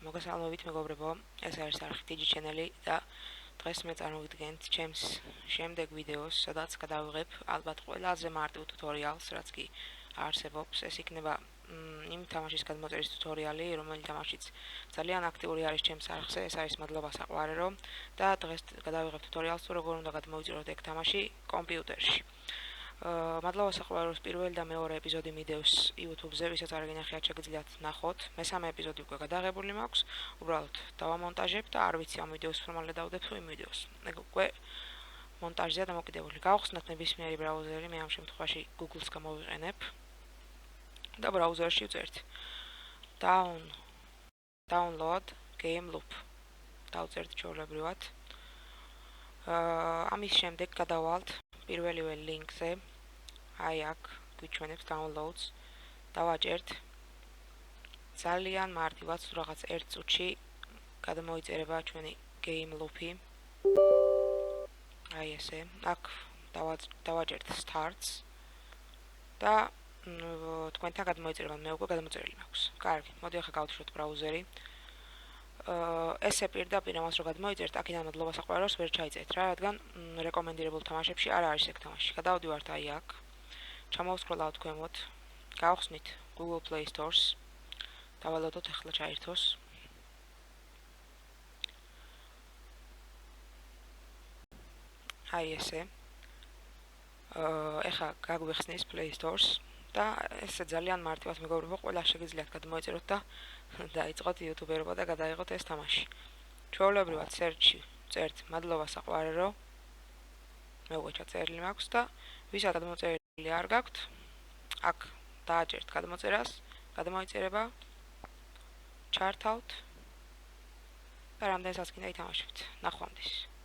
მოგესალმებით მეგობრებო, ეს არის არხი Digi channel-ი და დღეს მე წარმოვიდგენთ ჩემს შემდეგ ვიდეოს, სადაც გადავიღებ ალბათ ყველაზე მარტივ ტუტორიალს, რაც კი არსებობს. ეს იქნება იმ თამაშის გადმოწერის ტუტორიალი, რომელიც თამაშიც ძალიან აქტიური არის ჩემს არხზე, ეს არის მადლობა საყვარერო და დღეს გადავიღებ ტუტორიალს, თუ როგორ უნდა გადმოვიწეროთ ეგ თამაში კომპიუტერში. მადლობა საყვარელოს პირველი და მეორე ეპიზოდი მიდევს YouTube-ზე, ვისაც არ გინახიათ შეგიძლიათ ნახოთ. მესამე ეპიზოდი უკვე გადაღებული მაქვს, უბრალოდ დავამონტაჟებ და არ ვიცი ამ ვიდეოს ფორმალზე დავდებ თუ იმ ვიდეოს. ეგ უკვე მონტაჟზეა დამოკიდებული. გავხსნათ ნებისმიერი ბრაუზერი, მე ამ შემთხვევაში Google-ს გამოვიყენებ და ბრაუზერში ვწერთ download game loop. დავწერთ ჩვეულებრივად. ამის შემდეგ გადავალთ პირველივე ლინკზე, აი აქ გვიჩვენებს downloads, დავაჭერთ. ძალიან მარტივად, რაღაც 1 წუთში გადმოიწერება ჩვენი game loop-ი. აი ესე, აქ დავაჭერთ starts და თქვენთან გადმოიწერება, მე უკვე გადმოწერილი მაქვს. კარგი, მოდი ახლა გავთიშოთ ბრაუზერი. ესე პირდაპირ ამას რო გადმოიწერთ, აქედან მადლობა საყვარელოს ვერ ჩაიწერთ რა, რადგან რეკომენდირებულ თამაშებში არ არის ეგ თამაში. გადავდივართ აი აქ. ჩამოვსკროლავთ ქვემოთ. გავხსნით Google Play Store-ს. დავალოდოთ ახლა ჩაერთოს. აი ესე. ახლა გაგვიხსნის Play Store-ს და ესე ძალიან მარტივად მეგობრებო, ყველა შეგიძლიათ გადმოიწეროთ და დაიწყოთ YouTube-ერობა და გადაიღოთ ეს თამაში. ჩვეულებრივად search-ში წერთ მადლობა საყვარერო. მე უკვე ჩაწერილი მაქვს და ვისაც გადმოწერილი არ გაქვთ, აქ დააჭერთ გადმოწერას, გადმოიწერება, ჩართავთ და რამდენსაც კიდე ითამაშებთ. ნახვამდის.